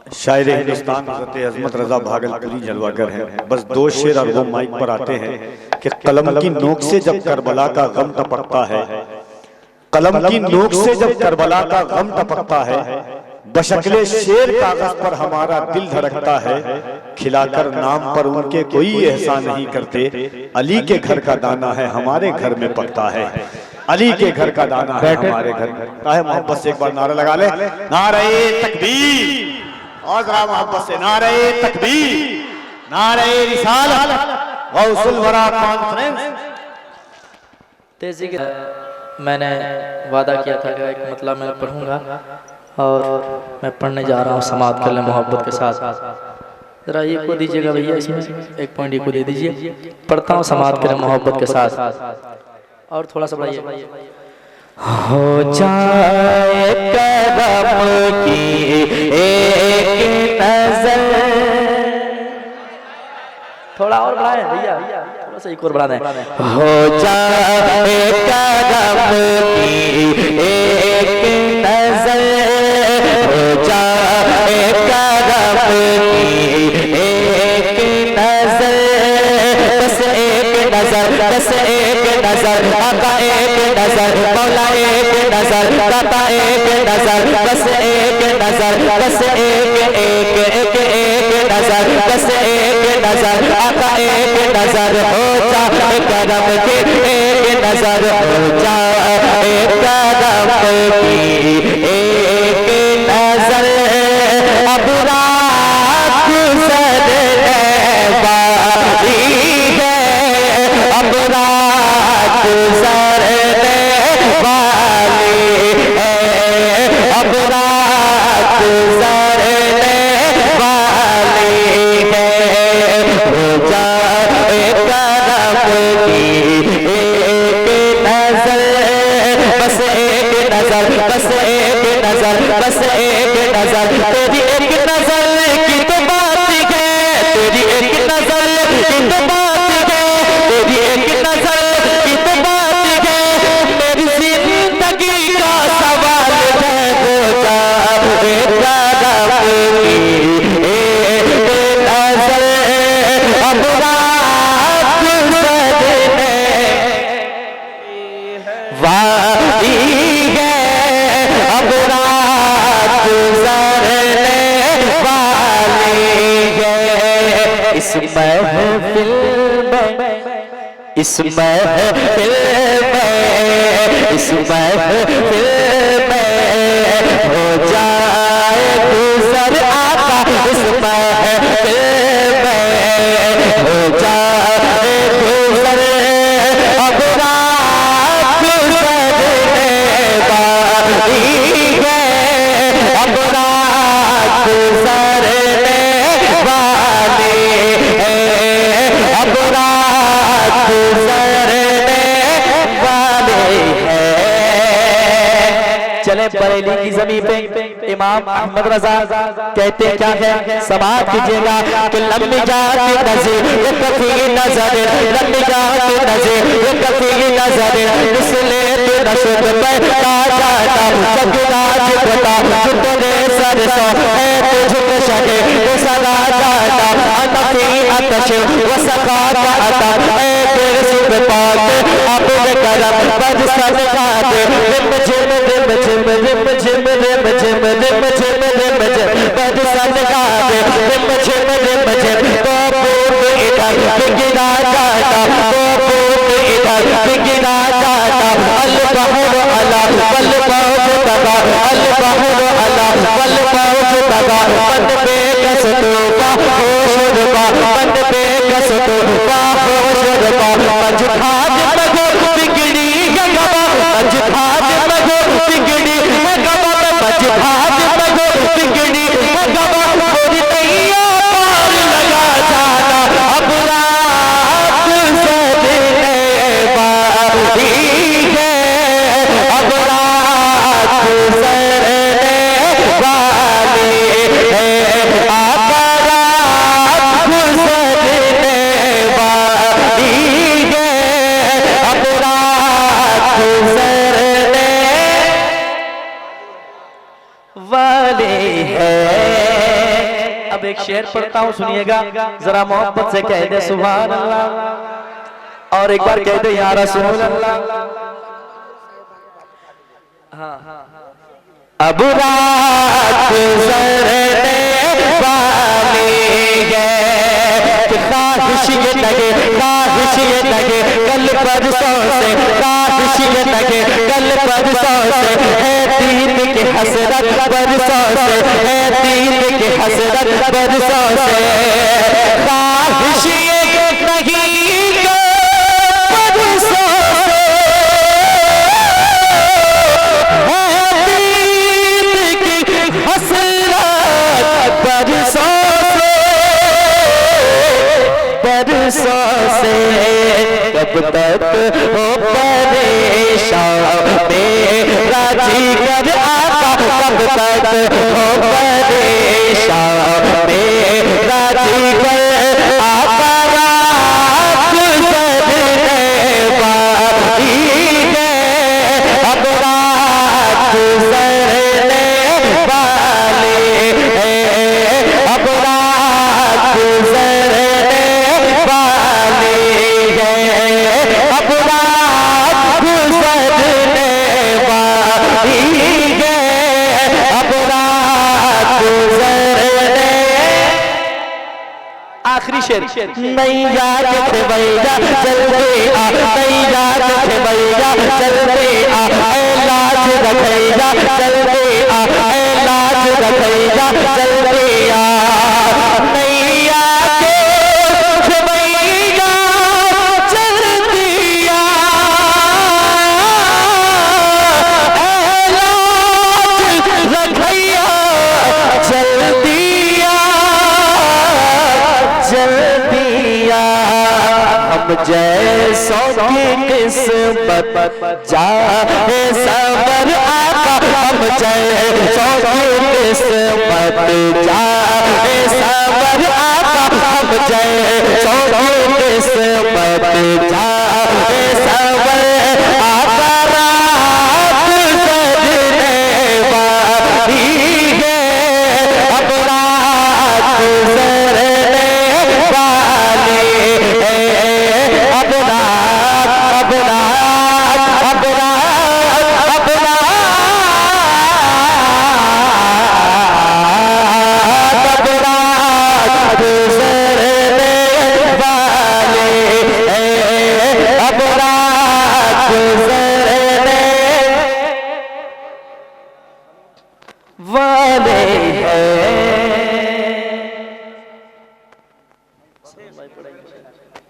शायर हिंदुस्तान हज़रत अज़मत रज़ा भागलपुरी जलवागर हैं। बस दो शेर और वो माइक पर आते हैं कि कलम की नोक से जब करबला का गम टपकता है, कलम की नोक से जब करबला का गम टपकता है, बशक्ले शेर कागज पर हमारा दिल धड़कता है। खिलाकर नाम पर उनके कोई एहसान नहीं करते, अली के घर का दाना है हमारे घर में पकता है। अली के घर का दाना है हमारे घर में पकता है। मोहब्बत से एक बार नारा लगा ले, नारे तकबीर, और जरा मोहब्बत से नारे तकबीर, नारे रिसालत, गौसुल वरा कॉन्फ्रेंस। तेजी के मैंने वादा किया था कि एक मतलब मैं पढ़ूंगा और मैं पढ़ने जा रहा हूँ समाअत कर ले मोहब्बत के साथ। ज़रा ये को दीजिएगा भैया, इसमें एक पॉइंट ये को दे दीजिए। पढ़ता हूँ समाअत करें मोहब्बत के साथ। और थोड़ा सा बढ़ाइए। हो जाए करम की एक नजर, थोड़ा और बढ़ाएं भैया, थोड़ा सा एक और बढ़ा दें। हो जाए करम की एक नजर, हो जाए करम की एक नजर, बस एक नजर, बस एक नजर, आका एक नजर, मौला एक नजर, दाता एक नजर, बस एक नजर, बस एक एक एक एक नजर, बस एक नजर, आका एक नजर, हो जाए करम की एक नजर, हो जाए करम की एक नजर। अब रात गुजरने वाली है, अब रात गुजरने वाली है, अब रात गुजरने वाली है। हो जाए करम की एक नजर, बस एक नजर, बस एक नजर, बस एक नजर, तेरी एक नजर की तो बात है, तेरी एक नजर की तो बात है, तेरी एक नजर की तो बात है, मेरी जिंदगी का सवाल है। हो जाए करम की एक नजर, अब रात गुजरने वाली है, अब रात गुजरने वाली है। इस महफिल में, इस महफिल में, इस महफिल में हो जाए गुजर आका, इस महफिल में हो जाए गुजर, अब रात गुजरने वाली है, अब रात गुजरने वाली है, अब रात गुजरने वाली है। चले बरेली की जमीन पे इमाम अहमद रजा कहते क्या है, समाअत कीजिएगा कि लंबी जाती नज़र ये कफी नजर, लंबी जाती नज़र ये कफी नजर, इसलिए तू नशुद पे जाता जगराज बता, तेरे सर सो है तुझको शके तू सदा जाता, अनफी अतश व सका आता है तेरे सुब पाक, अपने करम बज सदका दे, रिम झिम रिम झिम रिम झिम रिम झिम रिम झिम रिम झिम बज सदका दे, रिम झिम रिम झिम तो पूर्व इधर गिरा जाता, तो पूर्व इधर गिरा जाता, अल बहर अला वल पहुंच तगा, अल बहर अला वल पहुंच तगा, बंद पे कस तोबा होशुरबा, बंद पे कस तोबा होशुरबा, मज खाद मगो बिगड़ी गगबा, मज खाद मगो बिगड़ी गगबा, मज खाद मगो बिगड़ी गगबा, मोरी तैया पार लगा जाना, अब रात गुजरने वाली है, अब रात गुजरने वाली है, आका रात गुजरने वाली है, शेर पढ़ता हूँ, सुनिएगा जरा मोहब्बत से कह दे सुभान अल्लाह, और एक बार कह दे या रसूल अल्लाह। अब रात गुजरने वाली है कि ख्वाहिश ये लगे, ख्वाहिश ये लगे कल परसों से, ख्वाहिश ये लगे कल परसों से, है दीन की हसरत बरसों से, है दीन की हसरत बरसों से, ख्वाहिश ये नहीं कि बरसों से कब तक हो परेशान मेरा जिगर आका, कब तक हो परेशान मेरा जिगर आका, रात गुजरने वाली है, अब रात गुजरने वाली है, अब रात गुजरने अब रात गुजरने वाली है, अब रात गुजरने। आखिरी शेर, नहीं याद थे भैया जल्दी आ, नहीं याद थे भैया जल्दी आ, लाज रखैया जल्दी आ, लाज रखैया जल्दी आ, नहीं याद थे भैया जल्दी आ, लाज रखैया जल्दी आ, जल्दी आ, हम जैसों की किस्मत जाए सबर आका, हम जैसों की किस्मत जाए सबर आका, हम जैसों की किस्मत जाए सबर आका, रात गुजरने वाली है, अब रात गुजरने वाली है, अब रात, अब रात, अब रात, अब रात, अब रात गुजरने वाली है, अब रात गुजरने वाले हैं।